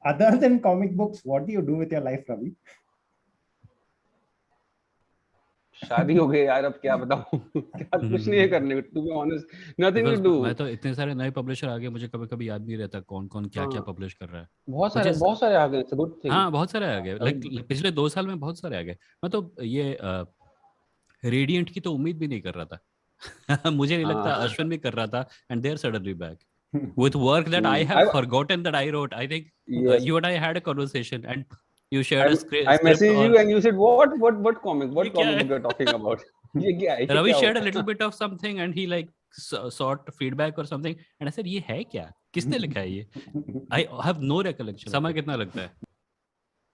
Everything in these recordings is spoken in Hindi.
Other than comic books, what do you do with your life, Ravi? शादी हो गई यार, अब क्या बताऊं। क्या कुछ नहीं है करने को, to be honest, nothing to because do. मैं तो इतने सारे नए पब्लिशर आ गए, मुझे कभी कभी याद नहीं रहता कौन कौन क्या क्या हाँ, पब्लिश कर रहा है। बहुत मुझे सारे आ गए, इट्स अ गुड थिंग। हाँ बहुत सारे आ गए, लाइक पिछले 2 साल में बहुत सारे आ गए। मैं तो ये रेडिएंट की तो उम्मीद भी नहीं कर रहा था। मुझे नहीं लगता हाँ, अश्विन भी कर रहा था, and they are suddenly back with work that I have I forgotten that I wrote. I think yes, you and I had a conversation and you I shared a I script message or you and you said what ये क्या कॉमिक है? Book you are talking about. ये Ravi क्या shared a हुआ? little bit of something and he like sought feedback or something and I said ये है क्या, किसने लिखा है ये? I have no recollection. समय कितना लगता है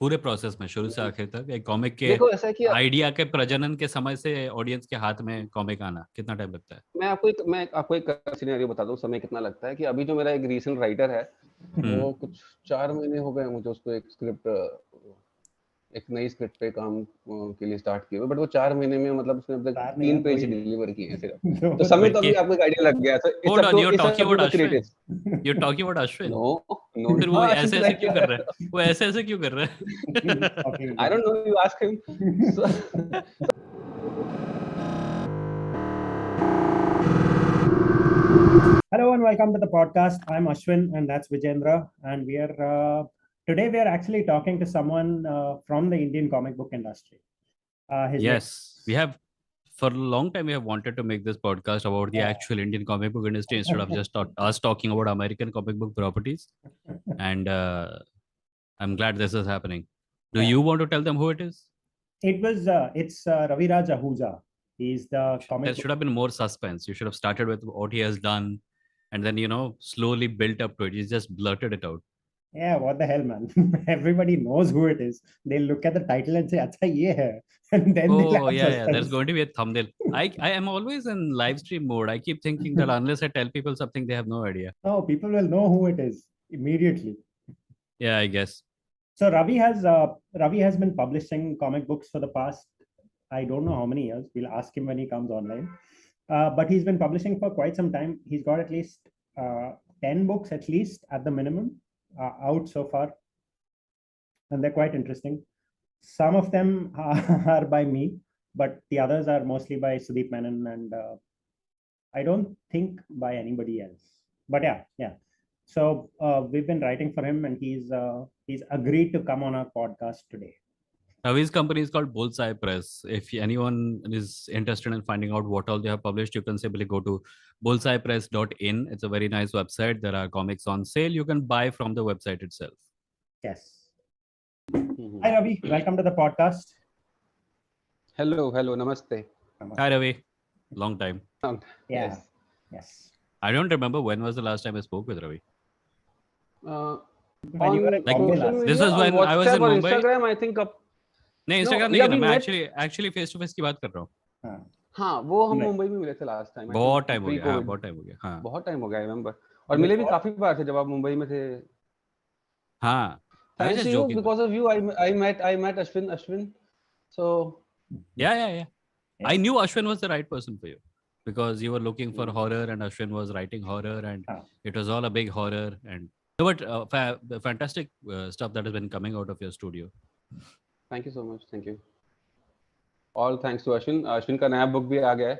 पूरे प्रोसेस में शुरू से आखिर तक एक कॉमिक के देखो ऐसा है कि आइडिया के प्रजनन के समय से ऑडियंस के हाथ में कॉमिक आना कितना टाइम लगता है? मैं आपको एक सिनेरियो बताता हूँ, समय कितना लगता है। कि अभी जो मेरा एक रीसेंट राइटर है, वो कुछ 4 महीने हो गए मुझे उसको एक नई स्क्रिप्ट पे काम के लिए स्टार्ट किया हुआ, बट वो 4 महीने में मतलब उसने अब तक 4 नहीं 3 है, 2 पेज ही है। डिलीवर किए हैं सिर्फ। 2 तो समय तो नहीं अभी बल्कि आपको एक आइडिया लग गया। So hold on, it's up to the Ashwin, creatives. you're talking about Ashwin. No, no, फिर वो हाँ, ऐसे अश्विन ऐसे क्यों कर राइटर। रहा है, वो ऐसे ऐसे क्यों कर रहा He's है? talking I about don't know, you ask him. So Hello and welcome to the podcast. I'm Ashwin and that's Vijendra, and we are today we are actually talking to someone from the Indian comic book industry. His name, Yes, we have for a long time we have wanted to make this podcast about the yeah. actual Indian comic book industry instead of just us talking about American comic book properties. And I'm glad this is happening. Do Yeah. you want to tell them who it is? It's Raviraj Ahuja. He's the There comic book. should have been more suspense. You should have started with what he has done, and then slowly built up to it. He's just blurted it out. Yeah, what the hell, man? Everybody knows who it is. They look at the title and say, "Acha ye hai," and then they'll Oh have yeah. There's suspense. going to be a thumbnail. I am always in live stream mode. I keep thinking that unless I tell people something, they have no idea. No, people will know who it is immediately. Yeah, I guess. So Ravi has been publishing comic books for the past, I don't know how many years. We'll ask him when he comes online. But he's been publishing for quite some time. He's got at least 10 books at least at the minimum out so far, and they're quite interesting. Some of them are by me, but the others are mostly by Sudeep Menon, and I don't think by anybody else. But yeah. So we've been writing for him, and he's agreed to come on our podcast today. His company is called Bullseye Press. If anyone is interested in finding out what all they have published, you can simply go to bullseyepress.in. It's a very nice website. There are comics on sale. You can buy from the website itself. Yes. Hi Ravi, welcome to the podcast. Hello, नमस्ते। Hi Ravi. Long time. Yeah. Yes. Yes. I don't remember when was the last time I spoke with Ravi. When you were On at Like, Bombay social last. this media, was on when I was WhatsApp in और Mumbai. Instagram, I think अब नहीं No, इंस्टाग्राम नहीं yeah, करना, we मैं met. Actually face to face की बात कर रहा हूँ। हाँ. हाँ, वो हम Right. मुंबई में मिले थे लास्ट टाइम। बहुत टाइम हो गया, हाँ प्री-कोविड, बहुत टाइम हो गया, हाँ बहुत टाइम हो गया, आई रिमेम्बर। और मिले भी Before, काफी बार थे जब आप मुंबई में थे। हाँ। I was Thanks just to you, joking. because of you, I met Ashwin. So Yeah. I knew Ashwin was the right person for you because you were looking for horror and Ashwin was writing horror and it was all a big horror and but fantastic stuff that has been coming out of your studio. thank you so much, thank you. All thanks to Ashwin. Ashwin का नया बुक भी आ गया है।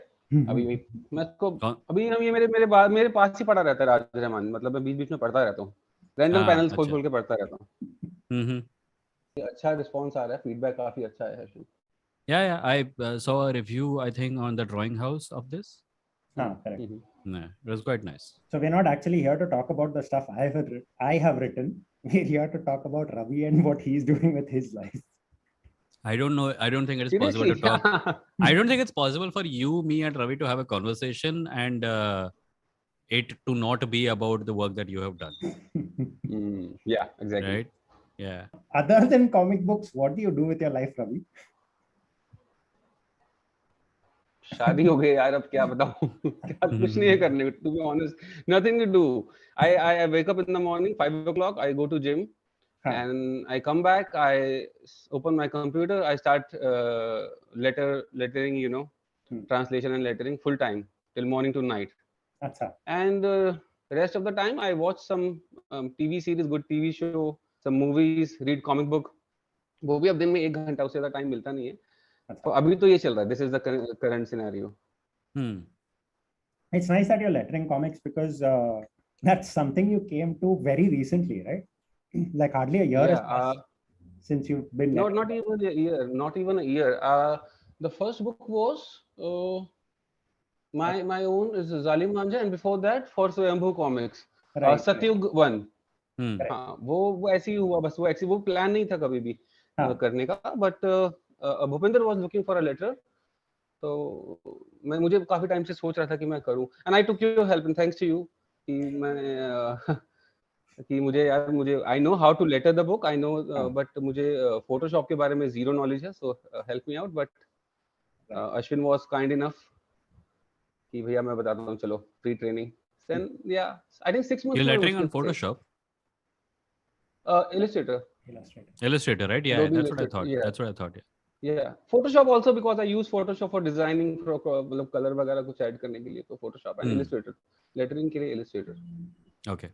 अभी मैं इसको अभी हम ये मेरे पास ही पढ़ा रहता है राज रहमान, मतलब मैं बीच-बीच में पढ़ता रहता हूँ। रैंडम पैनल्स खोल के पढ़ता रहता हूँ। अच्छा रिस्पांस आ रहा है, फीडबैक काफी अच्छा है Ashwin. Yeah. I saw a review, I think, on the Drawing House of this. correct. Yeah, it was quite nice. So we're not actually here to talk about the stuff I have written. We're here to talk about Ravi and what he's doing with his life. I don't know. I don't think it is possible to talk. I don't think it's possible for you, me, and Ravi to have a conversation and it to not be about the work that you have done. Yeah, exactly. Right? Yeah. Other than comic books, what do you do with your life, Ravi? शादी हो गई यार, अब क्या बताऊं। क्या कुछ नहीं है करने को, to be honest, nothing to do. I wake up in the morning 5 o'clock, I go to gym and I come back, I open my computer, I start lettering, translation and lettering full time till morning to night. Acha. And rest of the time I watch some TV series, good TV show, some movies, read comic book. वो भी अब दिन में 1 घंटा, उससे ज्यादा टाइम मिलता नहीं है. तो अभी तो ये चल रहा है. This is the current scenario. It's nice that you're lettering comics because that's something you came to very recently, right? Like hardly a year has passed since you've been. Not even a year. Not even a year. The first book was my own is Zalim Manja, and before that for Swayambhu Comics, Satyug 1. हाँ, वो ऐसे ही हुआ बस. वो ऐसे वो प्लान नहीं था कभी भी करने का. But Bhupendra was looking for a letter. तो मुझे काफी टाइम से सोच रहा था कि मैं करूं. And I took your help and thanks to you कि मैं कि मुझे I know how to letter the book. I know but मुझे फोटोशॉप के बारे में जीरो नॉलेज है. So help me out. But Ashwin was kind enough कि भैया मैं बताता हूं, चलो फ्री ट्रेनिंग. देन या I think 6 months. You're lettering on Photoshop? Illustrator, right? Yeah, that's what I thought. That's what I thought. Yeah, Photoshop also because I use Photoshop for designing, मतलब color वगैरह कुछ ऐड करने के लिए. तो Photoshop and Illustrator. Lettering के लिए Illustrator. Okay.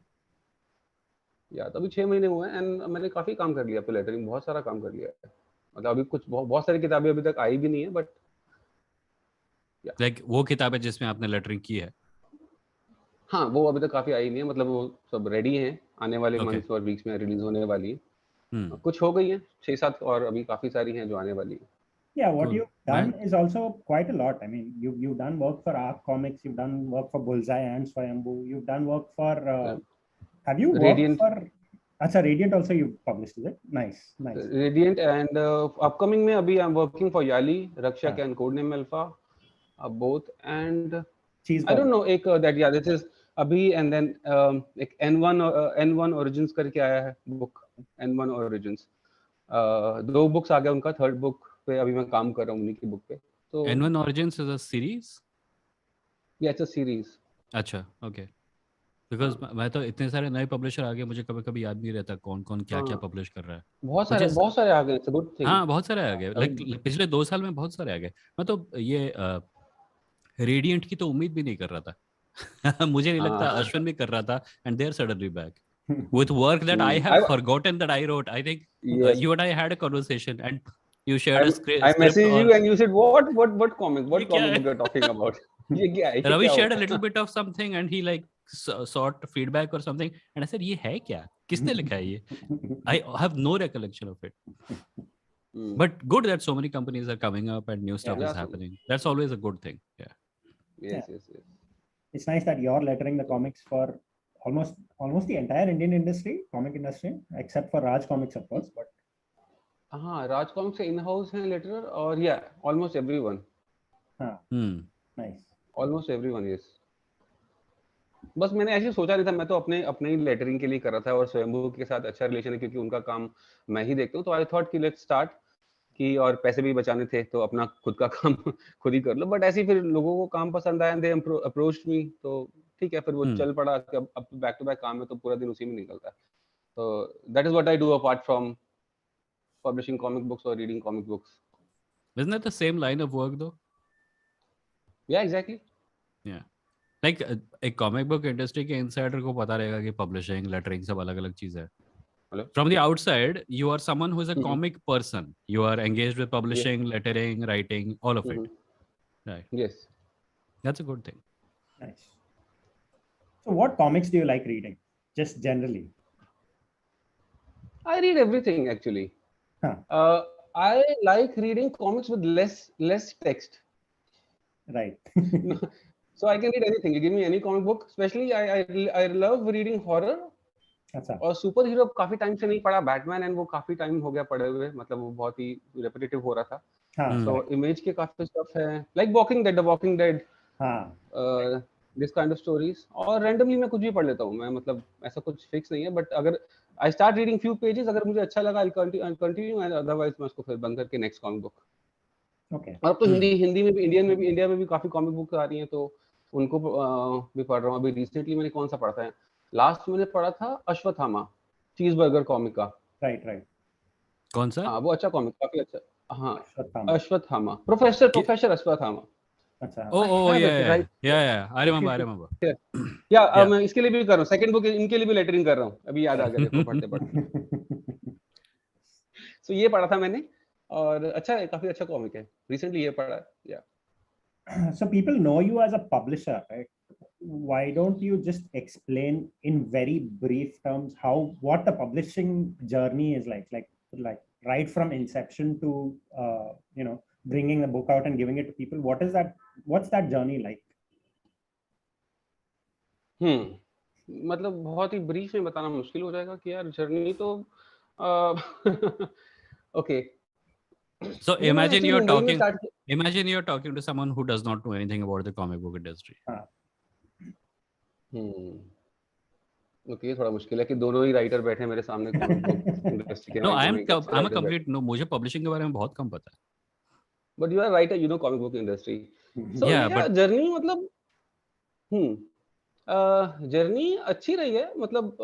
या तो अभी 6 महीने हुए हैं एंड मैंने काफी काम कर लिया पे लेटरिंग. बहुत सारा काम कर लिया है. मतलब अभी कुछ बहुत सारी किताबें अभी तक आई भी नहीं है. बट लाइक वो किताबें जिसमें आपने लेटरिंग की है? हाँ, वो अभी तक काफी आई नहीं है. मतलब वो सब रेडी हैं. आने वाले मंथ्स और वीक्स में रिलीज होने वाली है. कुछ हो गई है 6-7 और अभी काफी सारी हैं जो आने वाली है. Yeah, what you've done is also quite a lot. I mean, you've done work for Arc Comics, you've done work for Bullseye and Swayambhu, you've done work for have you worked Radiant. for Acha Radiant also you published, is it? Nice. Radiant and upcoming में अभी I'm working for Yali, Rakshak and Codename Alpha, both. And I don't know एक that this is अभी. and then एक N1 Origins करके आया है book. N1 Origins 2 books आ गया उनका. 3rd book पे अभी मैं काम कर रहा हूँ उन्हीं की बुक पे. तो N1 Origins is a series? Yeah, it's a series. अच्छा, okay. Because मैं तो इतने सारे नए पब्लिशर आ गए, मुझे कभी-कभी याद नहीं रहता कौन-कौन क्या-क्या पब्लिश कर रहा है. बहुत सारे आ गए. It's a good thing. हाँ, बहुत सारे आ गए. लाइक पिछले 2 साल में बहुत सारे आ गए. मैं तो ये रेडिएंट की तो उम्मीद भी नहीं कर रहा था. मुझे नहीं लगता अश्विन भी कर रहा था. And they're suddenly back. With work that I have forgotten that I wrote. I think you and I had a conversation and you shared a script. I messaged you and you said what comic? What comic you're talking about? Ravi shared a little bit of something and he like sought feedback or something and I said ये है क्या? किसने लिखा है ये? I have no recollection of it. But good that so many companies are coming up and new stuff is happening. That's always a good thing. Yeah. Yes. It's nice that you're lettering the comics for almost the entire Indian industry, comic industry, except for Raj Comics of course. But हाँ, Raj Comics से in-house हैं letterer और yeah, almost everyone. हाँ. Nice. Almost everyone, yes. बस मैंने ऐसे सोचा नहीं था. मैं तो अपने ही लेटरिंग के लिए कर रहा था और स्वयंभू के साथ अच्छा रिलेशन है क्योंकि उनका काम मैं ही देखता हूँ. तो आई थॉट कि लेट्स स्टार्ट कि और पैसे भी बचाने थे तो अपना खुद का काम खुद ही कर लो. बट ऐसे ही फिर लोगों को काम पसंद आया. दे अप्रोच्ड मी. तो ठीक है, फिर वो चल पड़ा. अब बैक टू बैक काम है तो पूरा दिन उसी में निकलता है. तो that is what I do apart from publishing comic books or reading comic books. Isn't that the same line of work though? Yeah, exactly. Yeah. Like एक comic book industry के insider को पता रहेगा कि publishing, lettering सब अलग-अलग चीज है. Hello? From the outside, you are someone who is a comic person. You are engaged with publishing, lettering, writing, all of it. Right. Yes. That's a good thing. Nice. So what comics do you like reading? Just generally. I read everything actually. I like reading comics with less text. Right. So I can read anything. You give me any comic book. Especially I love reading horror. अच्छा. और सुपर हीरो काफी टाइम से नहीं पढ़ा. बैटमैन एंड वो काफी टाइम हो गया पढ़े हुए. मतलब वो बहुत ही रेपिटेटिव हो रहा था. So इमेज के काफी स्टफ है. Like The Walking Dead. This kind of stories. और randomly मैं कुछ भी पढ़ लेता हूँ. मैं मतलब ऐसा कुछ फिक्स नहीं है. बट अगर I start reading few pages, अगर मुझे अच्छा लगा I'll continue and otherwise मैं उसको फिर बंद करके next comic book. Okay. और अब तो हिंदी में भी इंडिया में भी काफी कॉमिक बुक आ रही हैं तो उनको भी पढ़ रहा हूँ. अभी रिसेंटली मैंने कौन सा पढ़ा था? लास्ट मैंने पढ़ा था अश्वत्थामा, चीज़बर्गर कॉमिक का. राइट. कौन सा? हाँ, वो अच्छा कॉमिक, काफी अच्छा. हाँ, अश्वत्थामा, प्रोफेसर अश्वत्थामा. अच्छा Oh, yeah. Right I remember. या Yeah. मैं इसके लिए भी कर रहा हूँ, सेकंड बुक इनके लिए भी लेटरिंग कर रहा हूँ, अभी याद आ गया देखो पढ़ते पढ़ते। सो ये पढ़ा था मैंने और अच्छा है, काफी अच्छा कॉमिक है, रिसेंटली ये पढ़ा है। या So people know you as a publisher, right? Why don't you just explain in very brief terms what the publishing journey is like right from inception to bringing the book out and giving it to people? What's that journey like? मतलब बहुत ही ब्रीफ में बताना मुश्किल हो जाएगा कि यार जर्नी तो ओके। So ये मैंने imagine actually मुंबई में start किया। imagine you're talking to someone who does not know anything about the comic book industry. Okay, ये थोड़ा मुश्किल है कि दोनों ही राइटर बैठे हैं मेरे सामने कॉमिक बुक इंडस्ट्री के, No, राइटर में अच्छे I'm a राइटर बैठे। complete no. मुझे publishing के बारे में बहुत कम पता है. But you are writer, you know comic book industry. So Yeah, या but जर्नी मतलब जर्नी अच्छी रही है, मतलब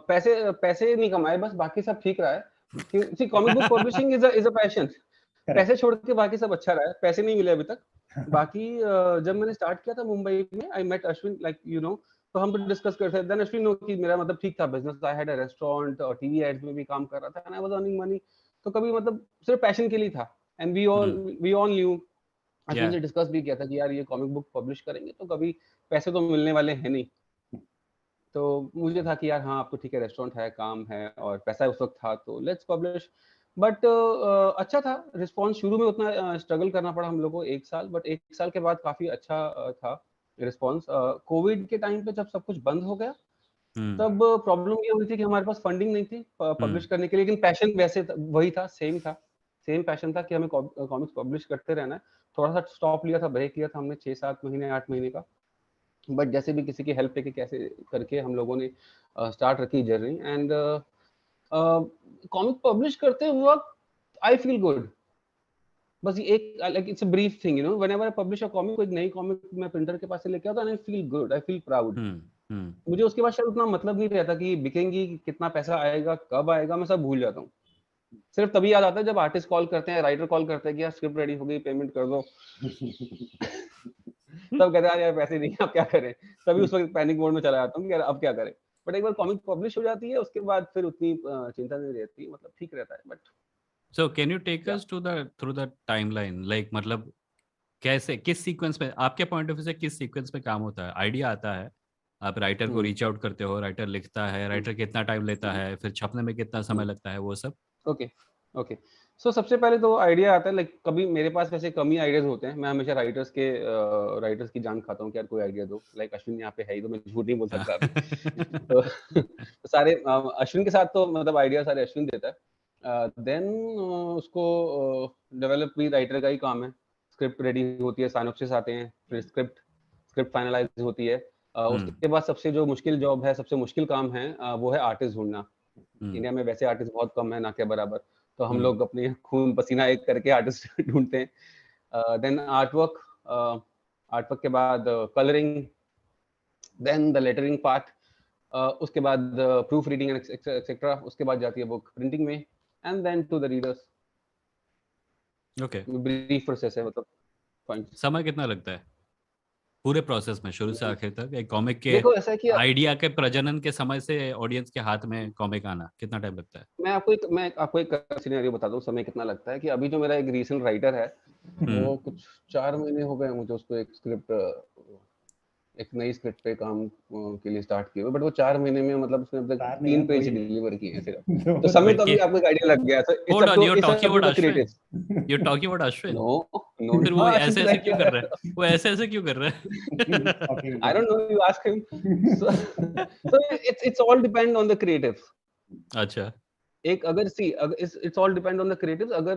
पैसे पैसे नहीं कमाए बस, बाकी सब ठीक रहा है। See comic book publishing is a passion. पैसे छोड़ के बाकी सब अच्छा रहा है, पैसे नहीं मिले अभी तक। बाकी जब मैंने स्टार्ट किया था मुंबई में, I met Ashwin, like you know, तो हम तो डिस्कस कर रहे थे। देन अश्विन नो कि मेरा मतलब ठीक था business, I had a restaurant और टीवी एड्स में भी काम कर रहा था and I was earning money. तो कभी मतलब सिर्फ पैशन के लिए था and we all knew. Ashwin से डिस्कस भी किया था कि यार ये कॉमिक बुक पब्लिश करेंगे तो कभी पैसे तो मिलने वाले हैं नहीं। तो मुझे था कि यार हाँ, आपको ठीक है, रेस्टोरेंट है, काम है और पैसा उस वक्त था, तो लेट्स पब्लिश। बट अच्छा था रिस्पॉन्स। शुरू में उतना स्ट्रगल करना पड़ा हम लोग को 1 साल, बट 1 साल के बाद काफी अच्छा था रिस्पॉन्स। कोविड के टाइम पे जब सब कुछ बंद हो गया तब प्रॉब्लम ये हुई थी कि हमारे पास फंडिंग नहीं थी पब्लिश करने के लिए, लेकिन पैशन वैसे वही था, सेम पैशन था कि हमें कॉमिक्स पब्लिश करते रहना है। थोड़ा सा स्टॉप लिया था, ब्रेक लिया था हमने 6-7 महीने 8 महीने का, बट जैसे भी किसी की हेल्प लेके कैसे करके हम लोगों ने स्टार्ट रखी जर्नी। एंड कॉमिक पब्लिश करते वक्त आई फील गुड। बस ये एक like it's a brief thing, you know, whenever I publish a comic, कोई नई कॉमिक मैं प्रिंटर के पास से लेके आता हूं, I feel good, I feel proud. मुझे उसके बाद शायद उतना मतलब नहीं रहता कि बिकेंगी, कितना पैसा आएगा, कब आएगा, मैं सब भूल जाता हूँ। सिर्फ तभी याद आता है जब आर्टिस्ट कॉल करते हैं, राइटर कॉल करते हैं कि यार स्क्रिप्ट रेडी हो गई, पेमेंट कर दो। तब कहते हैं यार पैसे नहीं, अब क्या करें। तभी उस वक्त पैनिक मोड में चला जाता हूँ कि यार अब क्या करें। बट एक बार कॉमिक पब्लिश हो जाती है उसके बाद फिर उतनी चिंता नहीं रहती, मतलब ठीक रहता है। But so can you take us to through the timeline, like मतलब कैसे, किस सीक्वेंस में आपके पॉइंट ऑफ व्यू से किस सीक्वेंस में काम होता है? आइडिया आता है, आप राइटर को रीच आउट करते हो, राइटर लिखता है, राइटर कितना टाइम लेता है, फिर छपने में कितना समय लगता है, वो सब? Okay okay. सो सबसे पहले तो आइडिया आता है, लाइक कभी मेरे पास वैसे कम ही आइडियाज होते हैं। मैं हमेशा राइटर्स की जान खाता हूँ कि यार कोई आइडिया दो। लाइक अश्विन यहाँ पे है ही तो मैं झूठ नहीं बोल सकता अभी। तो सारे अश्विन के साथ तो मतलब आइडिया सारे अश्विन देता है। देन उसको डेवलप भी राइटर का ही काम है। स्क्रिप्ट रेडी होती है, साइनॉप्सिस आते हैं, फिर स्क्रिप्ट फाइनलाइज होती है। उसके बाद सबसे जो मुश्किल जॉब है, सबसे मुश्किल काम है, वो है आर्टिस्ट ढूंढना। इंडिया में वैसे आर्टिस्ट बहुत कम है, ना के बराबर। तो हम लोग अपने खून पसीना एक करके आर्टिस्ट ढूंढते हैं। देन आर्टवर्क के बाद colouring, then the lettering part, उसके बाद प्रूफ रीडिंग एक्सेट्रा। उसके बाद जाती है बुक प्रिंटिंग में, and then to the readers. Okay, brief process है, मतलब पॉइंट्स। समय कितना लगता है पूरे प्रोसेस में, शुरू से आखिर तक? एक कॉमिक के देखो ऐसा है कि आइडिया के प्रजनन के समय से ऑडियंस के हाथ में कॉमिक आना कितना टाइम लगता है? मैं आपको एक सिनेरियो बताता हूँ समय कितना लगता है। कि अभी जो मेरा एक रीसेंट राइटर है, वो कुछ 4 महीने हो गए मुझे उसको एक नई स्क्रिप्ट पे काम के लिए स्टार्ट किया हुआ, बट वो 4 महीने में मतलब उसने अब तक 3 पेज डिलीवर किए हैं सिर्फ। तो समय तो अभी आपको एक आइडिया लग गया। Hold on, you're talking about the Ashwin? Creatives. You're talking about Ashwin? No फिर वो हाँ, अश्विन ऐसे से ऐसे like क्यों कर रहा है? वो ऐसे ऐसे क्यों कर रहा है? I don't know, you ask him. So it's all depend on the creatives. अच्छा, एक अगर it's all depend on the creatives. अगर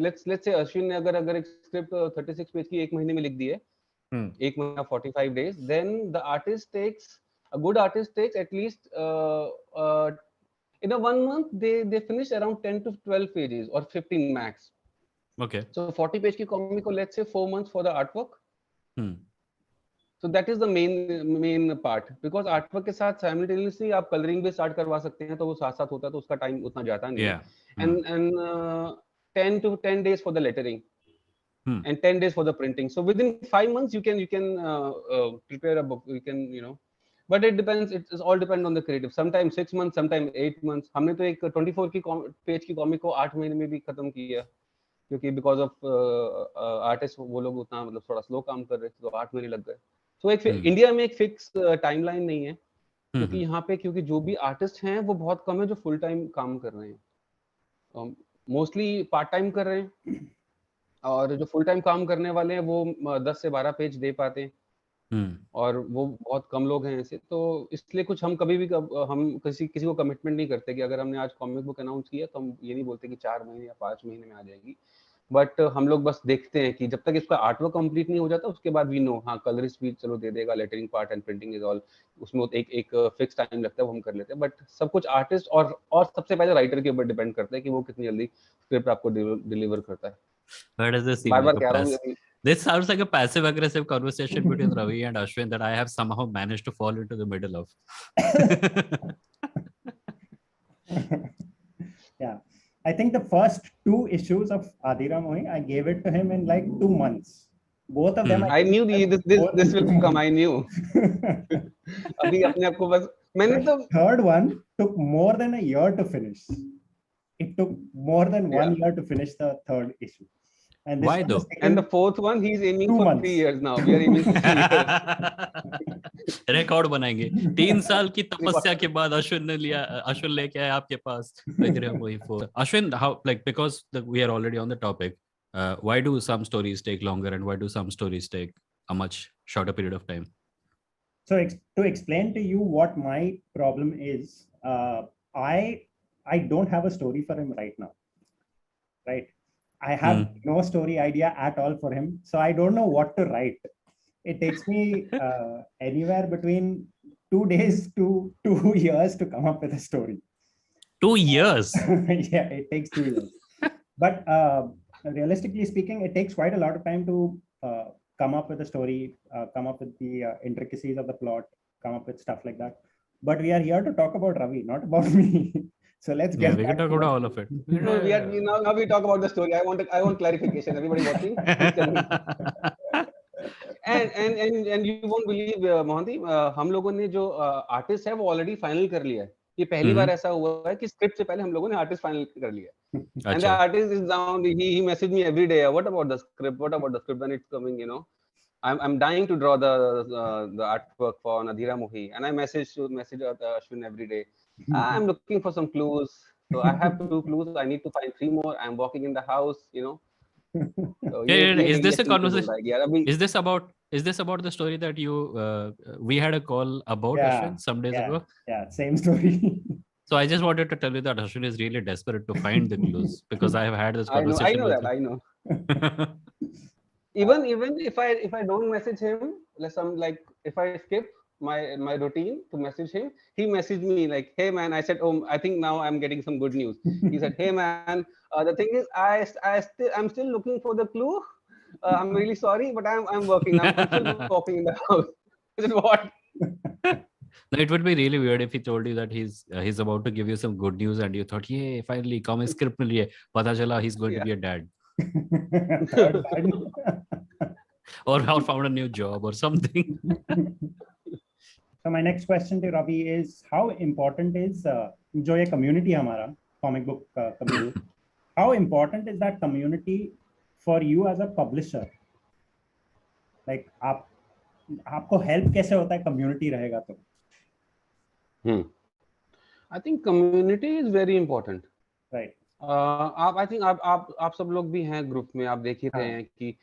let's say अश्विन ने अगर एक स्क्रिप्ट 36 पेज की 1 महीने में लिख दी है, 1 महीना 45 days, then the artist takes a good artist takes at least in a 1 month they finish around 10 to 12 pages or 15 max. okay. So 40 page की कॉमिक को let's say 4 months for the artwork. So that is the main part, because artwork के साथ simultaneously आप coloring भी start करवा सकते हैं, तो वो साथ साथ होता है, तो उसका टाइम उतना जाता नहीं है। And 10 to 10 days for the lettering. and 10 days for the printing. So within 5 months you can prepare a book. You can, but it depends. It all depend on the creative. Sometimes 6 months, sometimes 8 months. हमने तो एक 24 की पेज की कॉमिक को 8 महीने में भी खत्म किया, क्योंकि बिकॉज ऑफ आर्टिस्ट वो लोग उतना मतलब थोड़ा स्लो काम कर रहे थे, तो 8 महीने लग गए. तो एक इंडिया में एक फिक्स टाइमलाइन नहीं है, क्योंकि यहाँ पे क्योंकि जो भी आर्टिस्ट हैं वो बहुत कम है जो फुल टाइम काम कर रहे हैं, मोस्टली पार्ट टाइम कर रहे हैं, और जो फुल टाइम काम करने वाले हैं वो 10 से 12 पेज दे पाते हैं, और वो बहुत कम लोग हैं ऐसे. तो इसलिए कुछ हम कभी भी हम किसी को कमिटमेंट नहीं करते कि अगर हमने आज कॉमिक बुक अनाउंस किया तो हम ये नहीं बोलते कि 4 महीने या 5 महीने में आ जाएगी. बट हम लोग बस देखते हैं कि जब तक इसका आर्टवर्क कंप्लीट नहीं हो जाता उसके बाद वी नो, हाँ कलरिस्ट भी चलो दे देगा, lettering part and printing is all, उसमें एक फिक्स टाइम लगता है, वो हम कर लेते हैं. बट सब कुछ आर्टिस्ट और सबसे पहले राइटर के ऊपर डिपेंड करता है कि वो कितनी जल्दी स्क्रिप्ट आपको डिलीवर करता है. Where does this seem बार-बार like कह रहा हूँ a this sounds like a passive aggressive conversation between Ravi and Ashwin that I have somehow managed to fall into the middle of. Yeah, I think the first 2 issues of Adira Mohi, I gave it to him in like 2 months. Both of them. I knew this will come. I knew. अभी अपने आप को बस मैंने तो. Third one took more than a year to finish. It took more than 1 year to finish the third issue. And this Why though? And the fourth one, he's aiming for 3 years now. We are aiming for 3 years. Record बनाएंगे. 3 साल की तपस्या के बाद अश्विन लेके आए आपके पास. Ashwin, how, like, because we are already on the topic, why do some stories take longer and why do some stories take a much shorter period of time? So to explain to you what my problem is, I don't have a story for him right now, right? I have no story idea at all for him, so I don't know what to write. It takes me anywhere between 2 days to 2 years to come up with a story. 2 years? Yeah, it takes 2 years. But realistically speaking, it takes quite a lot of time to come up with a story, come up with the intricacies of the plot, come up with stuff like that. But we are here to talk about Ravi, not about me. So let's get. Yeah, we can talk about all of it. No, now we talk about the story. I want clarification. Everybody watching, tell me. And you won't believe, Mohanty, हम लोगों ने जो आर्टिस्ट है वो ऑलरेडी फाइनल कर लिया है. ये पहली बार ऐसा हुआ है कि स्क्रिप्ट से पहले हम लोगों ने आर्टिस्ट फाइनल कर लिया. And the artist is down. He messaged me every day. What about the script? What about the script when it's coming? I'm dying to draw the artwork for Adira Mohi, and I message Ashwin every day. I'm looking for some clues. So I have 2 clues. I need to find 3 more. I'm walking in the house. So is this a conversation? Is this about the story that you we had a call about, Ashwin, some days ago? Yeah, same story. So I just wanted to tell you that Ashwin is really desperate to find the clues because I have had this conversation. I know. Even if I don't message him, like if I skip my routine to message him, he messaged me like, "Hey man," I said, "Oh, I think now I'm getting some good news." He said, "Hey man, the thing is, I'm still looking for the clue. I'm really sorry, but I'm working. I'm still walking in the house." I said, "What?" No, it would be really weird if he told you that he's about to give you some good news and you thought, "Yeah, finally, comic script मिल रही है." पता चला he's going to be a dad. Or found a new job or something. So my next question to Ravi is, how important is जो ये community हमारा comic book community, how important is that community for you as a publisher? Like आपको help कैसे होता है community रहेगा तो? I think community is very important. Right. I think आप सब लोग भी हैं ग्रुप में, आप देख ही रहे हैं कि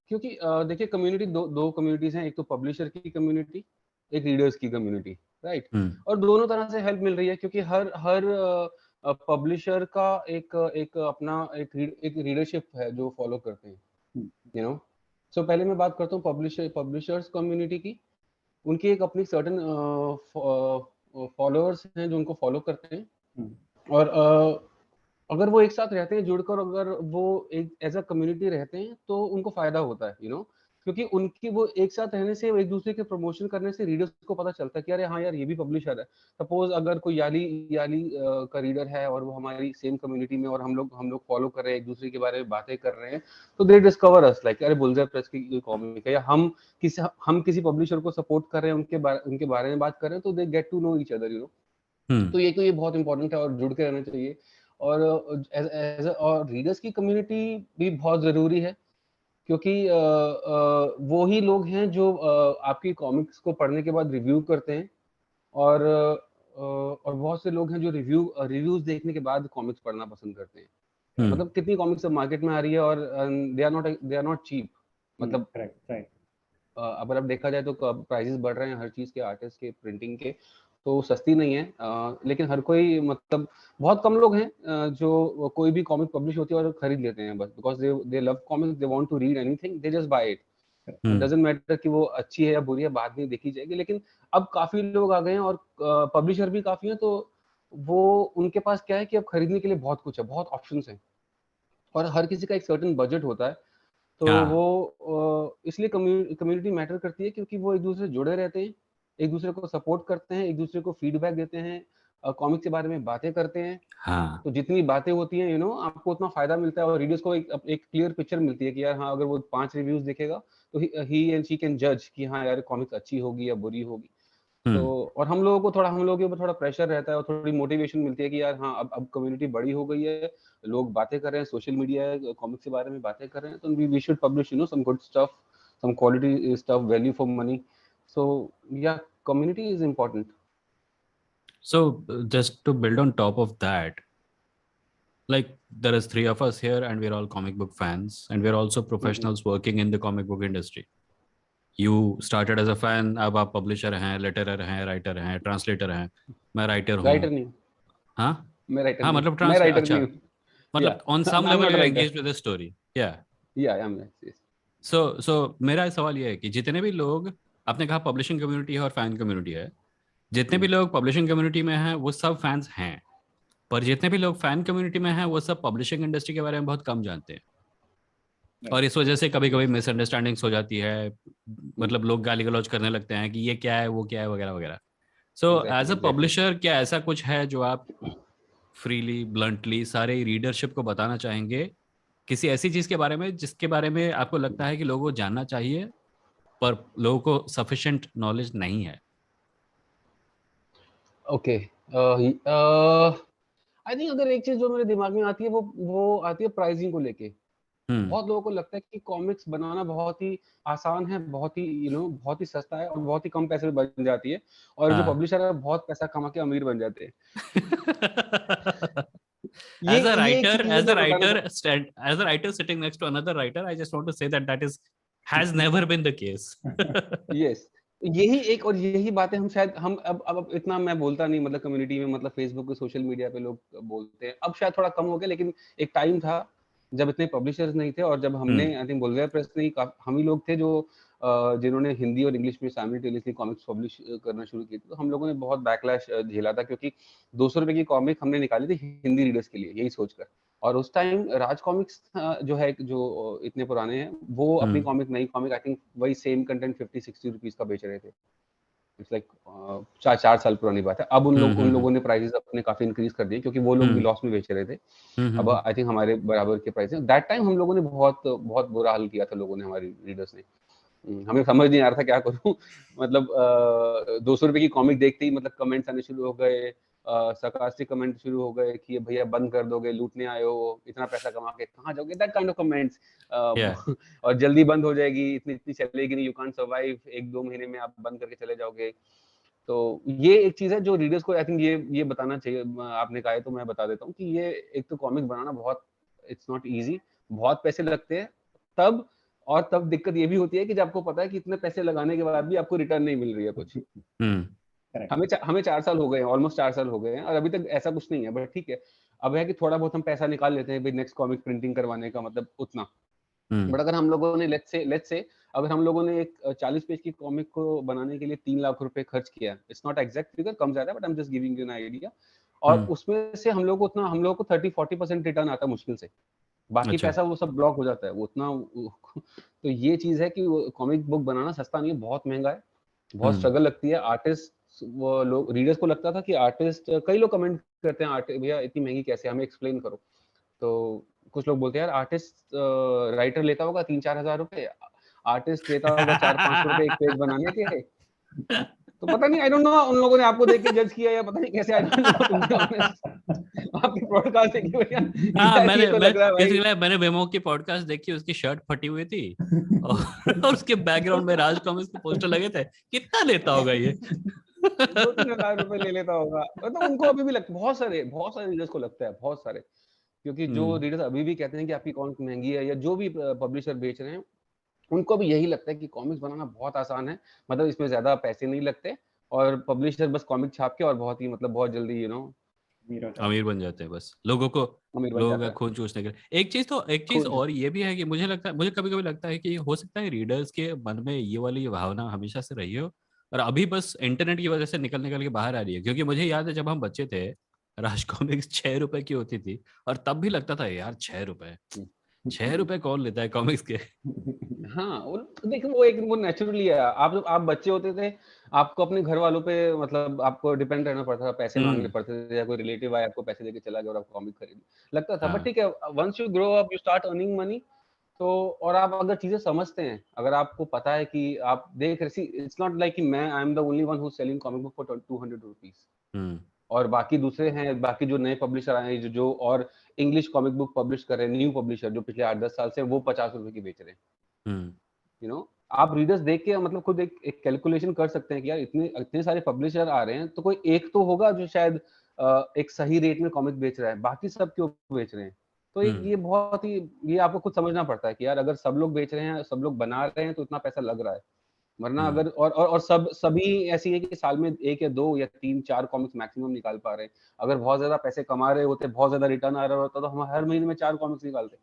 क्योंकि देखिए कम्युनिटी दो कम्युनिटीज हैं, एक तो पब्लिशर की कम्युनिटी, एक रीडर्स की कम्युनिटी, राइट. और दोनों तरह से हेल्प मिल रही है क्योंकि हर पब्लिशर का एक अपना एक रीडरशिप है जो फॉलो करते हैं, सो पहले मैं बात करता हूँ पब्लिशर्स कम्युनिटी की. उनकी एक अपनी सर्टेन फॉलोअर्स हैं जो उनको फॉलो करते हैं, और अगर वो एक साथ रहते हैं जुड़कर, अगर वो एक एज अ कम्युनिटी रहते हैं तो उनको फायदा होता है, क्योंकि उनकी वो एक साथ रहने से, एक दूसरे के प्रमोशन करने से रीडर्स को पता चलता है कि अरे हाँ यार ये भी पब्लिशर है। सपोज अगर कोई याली का रीडर है और वो हमारी सेम कम्युनिटी में, और हम लोग फॉलो कर रहे हैं, एक दूसरे के बारे में बातें कर रहे हैं, तो दे डिस्कवर अस लाइक अरे बुलजर प्रेस की कॉमिक है, या हम किसी पब्लिशर को सपोर्ट कर रहे हैं, उनके बारे में बात कर रहे हैं, तो they get to know each other, you know. तो ये बहुत इंपॉर्टेंट है और जुड़ के रहना चाहिए। और और रीडर्स की कम्युनिटी भी बहुत जरूरी है, क्योंकि वो ही लोग हैं जो आपकी कॉमिक्स को पढ़ने के बाद रिव्यू करते हैं, और बहुत से लोग हैं जो रिव्यूज देखने के बाद कॉमिक्स पढ़ना पसंद करते हैं। मतलब कितनी कॉमिक्स अब मार्केट में आ रही है, और दे आर नॉट चीप। मतलब अगर अब देखा जाए तो प्राइसेस बढ़ रहे हैं हर चीज के, आर्टिस्ट के, प्रिंटिंग के, तो सस्ती नहीं है। लेकिन हर कोई, मतलब बहुत कम लोग हैं जो कोई भी कॉमिक पब्लिश होती है और खरीद लेते हैं बस, because they love comics, they want to read anything, they just buy it. Doesn't matter कि वो अच्छी है या बुरी है, बाद में देखी जाएगी। लेकिन अब काफी लोग आ गए हैं और पब्लिशर भी काफी हैं, तो वो उनके पास क्या है कि अब खरीदने के लिए बहुत कुछ है, बहुत ऑप्शंस हैं, और हर किसी का एक सर्टेन बजट होता है। तो वो इसलिए कम्युनिटी मैटर करती है, क्योंकि वो एक दूसरे से जुड़े रहते हैं, एक दूसरे को सपोर्ट करते हैं, एक दूसरे को फीडबैक देते हैं, कॉमिक्स के बारे में बातें करते हैं। तो जितनी बातें होती हैं, यू नो, आपको उतना फायदा मिलता है, और रीडर्स को एक क्लियर पिक्चर मिलती है कि यार हाँ, अगर वो 5 रिव्यूज देखेगा तो ही एंड शी कैन जज कि हाँ यार कॉमिक्स अच्छी होगी या बुरी होगी। तो और हम लोगों के ऊपर थोड़ा प्रेशर रहता है और थोड़ी मोटिवेशन मिलती है कि यार हाँ, अब कम्युनिटी बड़ी हो गई है, लोग बातें कर रहे हैं, सोशल मीडिया है, कॉमिक्स के बारे में बातें कर रहे हैं, तो we should publish, you know, some good stuff, some quality stuff, value for money. So yeah, community is important. So just to build on top of that, like there is 3 of us here and we're all comic book fans and we're also professionals working in the comic book industry. You started as a fan, अब आप publisher हैं, letterer हैं, writer हैं, translator हैं, मैं writer हूँ। राइटर नहीं, हाँ मैं राइटर हाँ, नहीं, मतलब मैं राइटर अच्छा, नहीं हूँ। मतलब on some I'm level not a you're writer. engaged with the story. Yeah. I'm yes. So मेरा सवाल ये है कि जितने भी लोग, आपने कहा पब्लिशिंग कम्युनिटी है और फैन कम्युनिटी है, जितने भी लोग पब्लिशिंग कम्युनिटी में हैं वो सब फैंस हैं, पर जितने भी लोग फैन कम्युनिटी में हैं वो सब पब्लिशिंग इंडस्ट्री के बारे में बहुत कम जानते हैं, और इस वजह से कभी कभी मिसअंडरस्टैंडिंग्स हो जाती है, मतलब लोग गाली गलौज करने लगते हैं कि ये क्या है, वो क्या है, वगैरह वगैरह। सो एज अ पब्लिशर, क्या ऐसा कुछ है जो आप फ्रीली, ब्लंटली सारे रीडरशिप को बताना चाहेंगे, किसी ऐसी चीज के बारे में जिसके बारे में आपको लगता है कि लोगों को जानना चाहिए पर लोगों को सफिशिएंट नॉलेज नहीं है? ओके, आई थिंक अगर एक चीज जो मेरे दिमाग में आती है, वो आती है प्राइसिंग को लेके। बहुत लोगों को लगता है कि कॉमिक्स बनाना बहुत ही आसान है, बहुत ही, यू नो, बहुत ही सस्ता है और बहुत ही कम पैसे में बन जाती है, और जो पब्लिशर है बहुत पैसा कमा के अमीर बन जाते हैं। As a ये एक writer, चीज है जो बताना as a writer sitting next to another writer, I just want to say that has never been the case. Yes, यही बातें हम शायद, हम अब इतना मैं बोलता नहीं, मतलब कम्युनिटी में, मतलब फेसबुक पे, सोशल मीडिया पे लोग बोलते हैं, अब शायद थोड़ा कम हो गया, लेकिन एक टाइम था जब इतने पब्लिशर्स नहीं थे, और जब हमने, आई थिंक बुलवेयर प्रेस ने, हम ही लोग थे जो जिन्होंने हिंदी और इंग्लिश में साइमल्टेनियसली कॉमिक्स पब्लिश करना शुरू की थी। तो हम लोगों ने बहुत बैकलैश झेला था, क्योंकि 200 रुपए की कॉमिक हमने निकाली थी हिंदी रीडर्स के लिए, यही सोचकर। और उस टाइम राज कॉमिक्स जो है, जो इतने पुराने हैं, वो अपनी नई कॉमिक आई थिंक वही सेम कंटेंट 50-60 रुपीज का बेच रहे थे। इट्स लाइक 4 साल पुरानी बात है। अब उन लोगों ने प्राइसेस अपने काफी इंक्रीज कर दिए, क्योंकि वो लोग भी लॉस में बेच रहे थे। अब आई थिंक हमारे बराबर के प्राइस हैं। दैट टाइम हम लोगों ने बहुत बुरा हाल किया था, लोगों ने, हमारे रीडर्स ने। हमें समझ नहीं आ रहा था क्या करूं। मतलब 200 रुपए की कॉमिक देखते ही मतलब कमेंट्स आने शुरू हो गए, sarcastic कमेंट शुरू हो गए कि ये भैया बंद कर दोगे, लूटने आए हो, इतना पैसा कमा के कहाँ जाओगे, दैट काइंड ऑफ कमेंट्स। और जल्दी बंद हो जाएगी, इतनी चलेगी नहीं, यू कांट सर्वाइव, 1-2 महीने में आप बंद करके चले जाओगे। तो ये एक चीज है जो रीडर्स को आई थिंक ये बताना चाहिए। आपने कहा है तो मैं बता देता हूँ कि ये एक तो कॉमिक बनाना बहुत, इट्स नॉट इजी, बहुत पैसे लगते हैं तब, और तब दिक्कत ये भी होती है कि जब आपको पता है कि इतने पैसे लगाने के बाद भी आपको रिटर्न नहीं मिल रही है कुछ। हमें 4 साल हो गए हैं, ऑलमोस्ट 4 साल हो गए हैं, और अभी तक ऐसा कुछ नहीं है, बट ठीक है, अब है कि थोड़ा बहुत हम पैसा निकाल लेते हैं नेक्स्ट कॉमिक प्रिंटिंग करवाने का, मतलब उतना। बट अगर हम लोगों ने लेट्स से अगर हम लोगों ने एक 40 पेज की कॉमिक को बनाने के लिए 3 लाख रुपए खर्च किया, इट्स नॉट एग्जैक्ट फिगर, कम ज्यादा, but I am just giving you an idea, और उसमें से हम लोगों को 30-40% रिटर्न आता है मुश्किल से। बाकी अच्छा। पैसा वो सब ब्लॉक हो जाता है, वो उतना तो ये चीज है कि कॉमिक बुक बनाना सस्ता नहीं है, बहुत महंगा है, बहुत स्ट्रगल लगती है। आर्टिस्ट वो लोग रीडर्स को लगता था कि आर्टिस्ट, कई लोग कमेंट करते हैं भैया इतनी महंगी कैसे, हमें एक्सप्लेन करो। तो कुछ लोग बोलते हैं यार आर्टिस्ट राइटर लेता होगा 3-4 हजार रुपए, आर्टिस्ट लेता होगा 400-500 रुपए एक पेज बनाने के। तो पता नहीं, आई डोंट नो उन लोगों ने आपको देख के जज किया या पता नहीं कैसे, I don't know, to be honest आपके पॉडकास्ट देखी भैया हाँ, यार ये तो लग रहा है भाई। बेसिकली मैंने वेमो की पॉडकास्ट देखी, उसकी शर्ट फटी हुई थी और उसके बैकग्राउंड में राज कॉमिक्स के पोस्टर लगे थे। कितना लेता होगा ये? 2-3 हजार रुपए ले लेता होगा, मतलब उनको अभी भी लगता, बहुत सारे रीडर्स को लगता है, बहुत सारे, क्योंकि जो रीडर्स अभी भी कहते हैं कि आपकी कॉमिक महंगी है, या जो भी पब्लिशर बेच रहे हैं उनको भी यही लगता है कि कॉमिक्स बनाना बहुत आसान है, मतलब इसमें ज्यादा पैसे नहीं लगते, और पब्लिशर बस कॉमिक छाप के और बहुत ही मतलब बहुत जल्दी अमीर बन जाते हैं बस, लोगों बन का जाता है। खून चूसने के लिए। एक चीज खुद और ये भी है कि मुझे कभी कभी लगता है कि हो सकता है रीडर्स के मन में ये वाली भावना हमेशा से रही हो, और अभी बस इंटरनेट की वजह से निकल के बाहर आ रही है। क्योंकि मुझे याद है जब हम बच्चे थे, राज कॉमिक्स 6 रुपए की होती थी, और तब भी लगता था यार 6 रुपए, 6 रुपए कौन लेता है कॉमिक्स के? हाँ, देखो वो एक वो नेचुरली है, आप बच्चे होते थे, आपको अपने घर वालों पे मतलब आपको डिपेंड रहना पड़ता था, पैसे मांगने पड़ते थे, या कोई रिलेटिव आया आपको पैसे देके चला गया और आप कॉमिक खरीद लगता था। बट हाँ। ठीक है, once you grow up you start earning money, तो और आप अगर चीजें समझते हैं, अगर आपको पता है कि आप देख रहे, इट्स नॉट लाइक कि मैं I am the only one who selling comic book for 200 rupees, और बाकी दूसरे हैं, बाकी जो नए पब्लिशर आए हैं जो और इंग्लिश कॉमिक बुक पब्लिश कर रहे हैं, न्यू पब्लिशर जो पिछले 8-10 साल से, वो 50 रुपए की बेच रहे हैं। आप रीडर्स देख के मतलब खुद एक कैलकुलेशन कर सकते हैं कि यार इतने सारे पब्लिशर आ रहे हैं, तो कोई एक तो होगा जो शायद एक सही रेट में कॉमिक बेच रहा है, बाकी सब क्यों बेच रहे हैं। तो ये बहुत ही, ये आपको खुद समझना पड़ता है कि यार अगर सब लोग बेच रहे हैं, सब लोग बना रहे हैं, तो इतना पैसा लग रहा है। वरना अगर और सभी ऐसी है कि साल में 1 या 2 या 3-4 कॉमिक्स मैक्सिमम निकाल पा रहे हैं। अगर बहुत ज्यादा पैसे कमा रहे होते, बहुत ज्यादा रिटर्न आ रहा होता, तो हम हर महीने में 4 कॉमिक्स निकालते।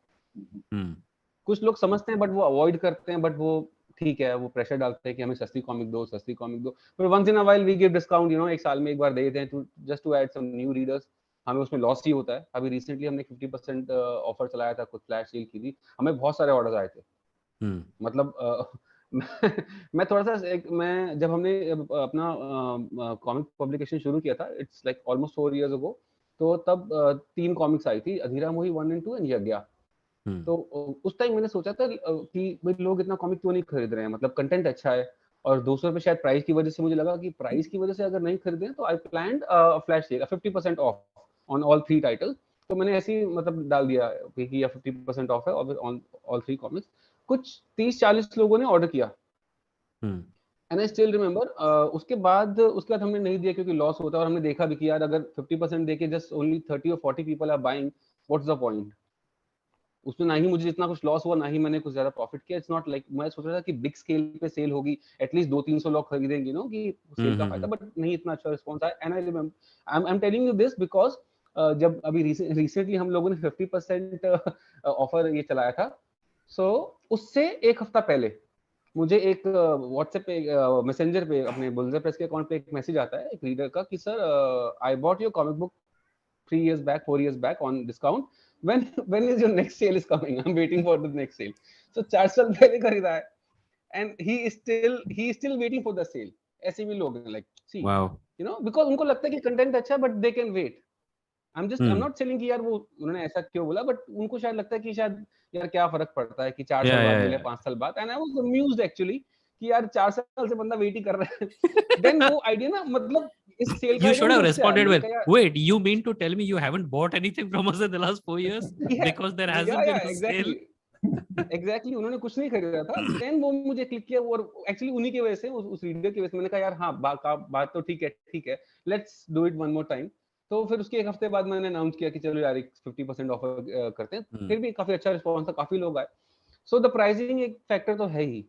कुछ लोग समझते हैं बट वो अवॉइड करते हैं, बट वो ठीक है, वो प्रेशर डालते हैं कि हमें सस्ती कॉमिक दो, सस्ती कॉमिक दो। पर once in a while we give discount, एक साल में एक बार दे देते हैं to just to add some new readers. हमें उसमें लॉस ही होता है। अभी रिसेंटली हमने 50% ऑफर चलाया था, कुछ फ्लैश सेल की थी, हमें बहुत सारे ऑर्डर्स आए थे। मतलब मैं थोड़ा सा मैं जब हमने अपना कॉमिक पब्लिकेशन शुरू किया था, it's like almost 4 years ago, तो तब 3 कॉमिक्स आई थी, अधीरा मोही 1 and 2 एंड यज्ञा। तो उस टाइम मैंने सोचा था कि भाई लोग इतना कॉमिक क्यों नहीं खरीद रहे हैं, मतलब कंटेंट अच्छा है, और 200 रुपए शायद प्राइस की वजह से, मुझे लगा कि प्राइस की वजह से अगर नहीं खरीदे, तो I planned flash sale 50% off on all 3 title. तो मैंने ऐसे ही मतलब डाल दिया कि 50% ऑफ है ऑन ऑल 3 कॉमिक्स। कुछ 30-40 लोगों ने ऑर्डर किया, एंड आई स्टिल रिमेंबर। उसके बाद हमने नहीं दिया क्योंकि लॉस होता है, और हमने देखा भी कि यार अगर 50% देके जस्ट ओनली 30 और 40 people are buying, what's the point. उसमें ना ही मुझे इतना कुछ लॉस हुआ, ना ही मैंने कुछ ज्यादा प्रॉफिट किया। इट्स नॉट लाइक मैं सोच रहा था कि बिग स्केल पे सेल होगी, एटलीस्ट 200-300 लोग खरीदेंगे कि सेल का फायदा, बट नहीं इतना अच्छा रिस्पॉन्स आया। And I remember, I am telling you this because जब अभी रिसेंटली हम लोगों ने 50% ऑफर ये चलाया था, सो उससे एक हफ्ता पहले मुझे एक व्हाट्सएप पे, मैसेंजर पे, अपने बुलजर प्रेस के अकाउंट पे एक मैसेज आता है एक रीडर का कि sir, I bought your comic book 3 years back, 4 years back on discount. When is your next sale is coming? I'm waiting for the next sale. So 4 साल पहले खरीदा है, and he is still waiting for the sale. ऐसे भी लोग हैं, like see, because उनको लगता है कि कंटेंट अच्छा है, but they can wait. I'm not saying कि यार वो उन्होंने ऐसा क्यों बोला, but उनको शायद लगता है कि शायद यार क्या फर्क पड़ता है कि 4 साल बाद मिले, 5 साल बाद। And I was amused actually कि यार 4 साल से बंदा वेट ही कर रहा है। Then वो आइडिया ना, मतलब इस सेल का You आइडिया should have मुझे उससे आया। responded मैंने with, कहा यार wait, you mean to tell me you haven't bought anything from us in the last 4 years because there hasn't been a sale? Exactly उन्होंने कुछ नहीं खरीदा था। देन वो मुझे क्लिक किया, और एक्चुअली उन्हीं की वजह से, उस रीडर की वजह से मैंने कहा यार हाँ, बात तो ठीक है, let's do it one more time. तो फिर उसके एक हफ्ते बाद मैंने अनाउंस किया कि चलो यार 50% ऑफर करते हैं। फिर भी काफी अच्छा रिस्पॉन्स था, काफी लोग आए। सो द प्राइसिंग एक फैक्टर तो है ही,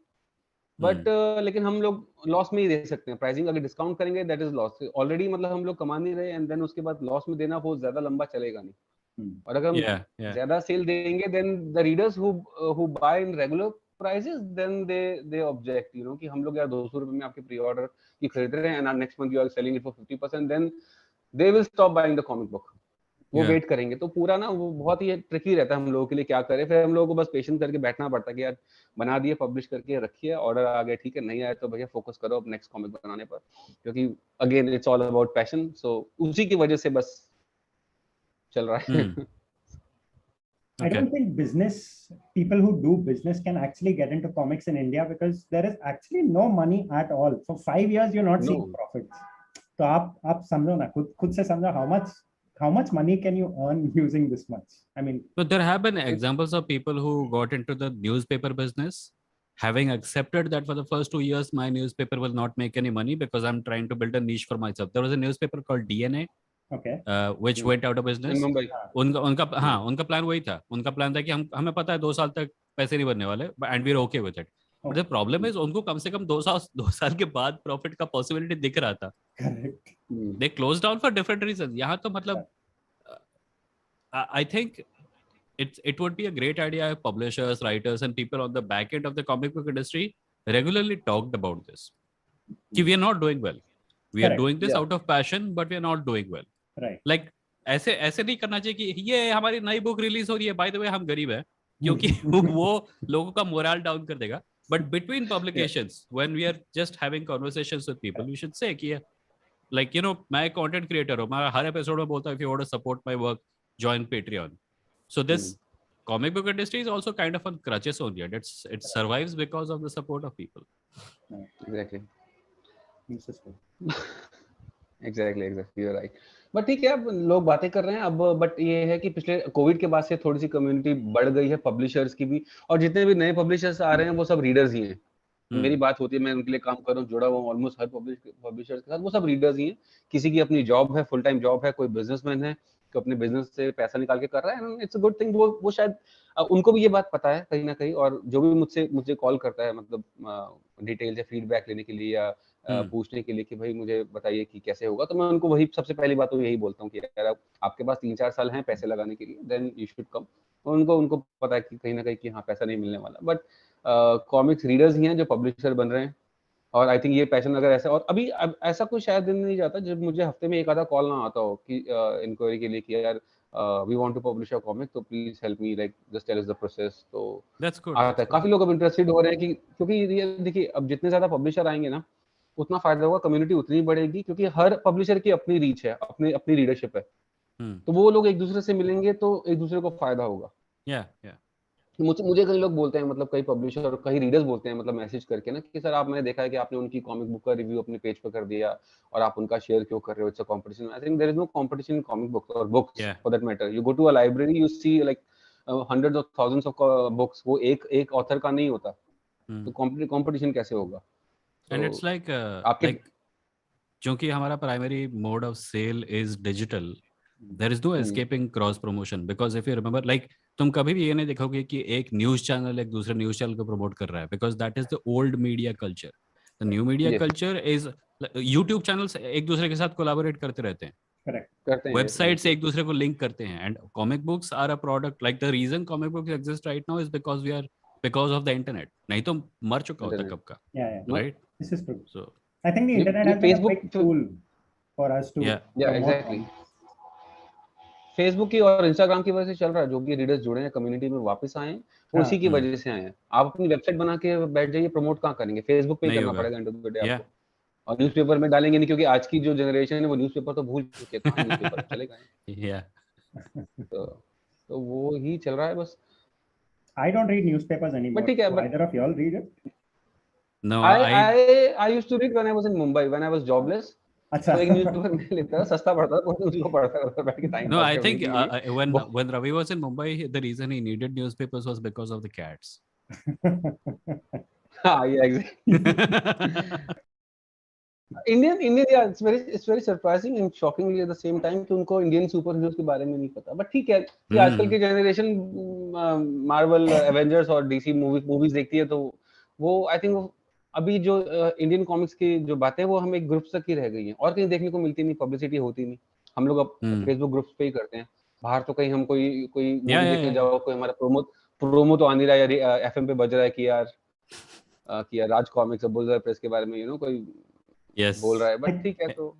बट लेकिन हम लोग लॉस में ही दे सकते हैं। प्राइसिंग अगर डिस्काउंट करेंगे, दैट इज लॉस ऑलरेडी, मतलब हम लोग कमा नहीं रहे, एंड देन उसके बाद लॉस में देना वो ज्यादा लंबा चलेगा नहीं। और अगर हम ज्यादा सेल देंगे, then the readers who buy in regular prices, then they object, कि हम लोग यार 200 रुपए में आपके प्री ऑर्डर की खरीद रहे हैं, and next month you are selling it for 50%, then they will stop buying the comic book. वो वेट करेंगे। तो पूरा ना वो बहुत ही ट्रिकी रहता है हम लोगों के लिए, क्या करें। फिर हम लोगों को बस पेशेंस करके बैठना पड़ता है कि यार बना दिए, पब्लिश करके रखिए, ऑर्डर आ गया, ठीक है, नहीं आया तो भैया फोकस करो अब नेक्स्ट कॉमिक बनाने पर, क्योंकि again it's all about passion. So उसी की वजह से बस चल रहा है। I don't think people who do business can actually get into comics in India because there is actually no money at all. For 5 years, you're not seeing profits. So आप समझो ना, खुद से समझो how much money can you earn using this much? I mean, but there have been examples of people who got into the newspaper business, having accepted that for the first 2 years my newspaper will not make any money because I'm trying to build a niche for myself. There was a newspaper called DNA, which went out of business in Mumbai. उनका प्लान वही था। उनका प्लान था कि हमें पता है 2 साल तक पैसे नहीं बनने वाले, and we are okay with it. But the problem is उनको कम से कम 2 साल के बाद प्रॉफिट का पॉसिबिलिटी दिख रहा था। They close down for different reason. यहाँ तो मतलब I think it would be a great idea if publishers, writers and people on the back end of the comic book industry regularly talked about this. We are not doing well. We are doing this out of passion, but we are not doing well. Like ऐसे नहीं करना चाहिए कि ये हमारी नई बुक रिलीज हो रही है, बाय द वे हम गरीब हैं, क्योंकि वो लोगों का मोरल डाउन कर देगा। But between publications when we are just having conversations with people, we should say कि लाइक यू नो मैं कंटेंट क्रिएटर हूं, मैं हर एपिसोड में बोलता हूं if you want to support my work join Patreon. So this comic book industry is also kind of on crutches only, and it survives because of the support of people. Exactly. Exactly, you're right. But ठीक है, अब लोग बातें कर रहे हैं अब। बट ये है कि पिछले कोविड के बाद से थोड़ी सी कम्युनिटी बढ़ गई है पब्लिशर्स की भी, और जितने भी नए पब्लिशर्स आ रहे हैं वो सब रीडर्स ही हैं। मेरी बात होती है, मैं उनके लिए काम कर रहा हूँ, जुड़ा हुआ ऑलमोस्ट हर पब्लिशर्स के साथ, वो सब रीडर्स ही हैं। किसी की अपनी जॉब है, फुल टाइम जॉब है, कोई बिजनेसमैन है तो अपने बिजनेस से पैसा निकाल के कर रहा है, इट्स अ गुड थिंग। वो शायद उनको भी ये बात पता है कहीं ना कहीं, और जो भी मुझे कॉल करता है, मतलब डिटेल या फीडबैक लेने के लिए या पूछने के लिए कि भाई मुझे बताइए कि कैसे होगा, तो मैं उनको वही सबसे पहली बात तो यही बोलता हूँ कि यार आपके पास 3-4 साल हैं पैसे लगाने के लिए, देन यू शुड कम। उनको पता है कि कहीं ना कहीं कि हाँ पैसा नहीं मिलने वाला। बट कॉमिक्स रीडर्स ही हैं जो पब्लिशर बन रहे हैं, और आई थिंक ये पैशन अगर ऐसा, और अभी अब ऐसा कोई शायद दिन नहीं जाता जब मुझे हफ्ते में एक आधा कॉल ना आता हो कि इंक्वायरी के लिए कि यार we want to publish a comic, तो please help me, like just tell us the process. तो दैट्स गुड। आता है, काफी लोग अब इंटरेस्टेड हो रहे हैं कि, क्योंकि ये देखिए अब जितने ज्यादा पब्लिशर आएंगे ना उतना फायदा होगा, कम्युनिटी उतनी बढ़ेगी, क्योंकि हर पब्लिशर की अपनी रीच है, अपनी रीडरशिप है। तो वो लोग एक दूसरे से मिलेंगे तो एक दूसरे को फायदा होगा। मुझे कई लोग बोलते हैं, मतलब कई पब्लिशर और कई रीडर्स बोलते हैं, मतलब मैसेज करके ना कि सर आप, मैंने देखा है कि आपने उनकी कॉमिक बुक का रिव्यू अपने पेज पर कर दिया और आप उनका शेयर क्यों कर रहे हो, it's a competition. I think there is no competition in comic books और books for that matter. You go to a library, you see like hundreds of thousands of books, वो एक ऑथर का नहीं होता, तो कंपटीशन कैसे होगा? एंड इट्स लाइक क्योंकि हमारा primary mode of sale is digital, there is no escaping cross promotion, because if you remember, like तुम कभी भी ये नहीं देखोगे कि एक न्यूज चैनल एक दूसरे न्यूज चैनल को प्रमोट कर रहा है, because that is the old media culture. The new media culture is YouTube channels एक दूसरे के साथ कोलैबोरेट करते रहते हैं, करते हैं, वेबसाइट से एक दूसरे को लिंक करते हैं, and comic books are a product, like the reason comic books exist right now is because of the internet, नहीं तो मर चुका होता कब का, right? This is true. So I think the internet has been a big tool for us to exactly. Facebook की और इंस्टाग्राम की वजह से चल रहा है, जो भी रीडर्स जुड़े हैं कम्युनिटी में वापस आए हैं वो इसी की वजह से आए हैं। आप अपनी वेबसाइट बना के बैठ जाइए, प्रमोट कहाँ करेंगे? फेसबुक पे ही करना पड़ेगा एंड ऑफ द डे आपको, और न्यूज़पेपर में डालेंगे नहीं, क्योंकि आज की जो जनरेशन है वो न्यूज़पेपर तो भूल चुके हैं, कहाँ न्यूज़पेपर चलेगा। तो वो ही चल रहा है बस। I don't read newspapers anymore. But Do either of y'all read it? No, I used to read when I was in Mumbai, when I was jobless. अच्छा। तो एक न्यूज़पेपर में लेता था, सस्ता पड़ता था, उसको पढ़ता था बैठ के time. No, I think when Ravi was in Mumbai, the reason he needed newspapers was because of the cats. Yeah, exactly. Indian, yeah, it's very surprising and shockingly at the same time कि उनको इंडियन सुपर हीरोज के बारे में नहीं पता। बट ठीक है कि आजकल की जनरेशन मार्वल, एवेंजर्स और डीसी मूवीज देखती है, तो वो आई थिंक अभी जो इंडियन कॉमिक्स की जो बातें वो हम एक ग्रुप तक ही रह गई हैं, और कहीं देखने को मिलती नहीं, पब्लिसिटी होती नहीं। हम लोग अब फेसबुक ग्रुप्स पे ही करते हैं, बाहर तो कहीं हम कोई मूवी देखने जाओ, कोई हमारा प्रोमो तो आ नहीं रहा है, एफएम पे बज रहा है कि यार राज कॉमिक्स और बुलर प्रेस के बारे में कोई बोल रहा है, बट ठीक है। तो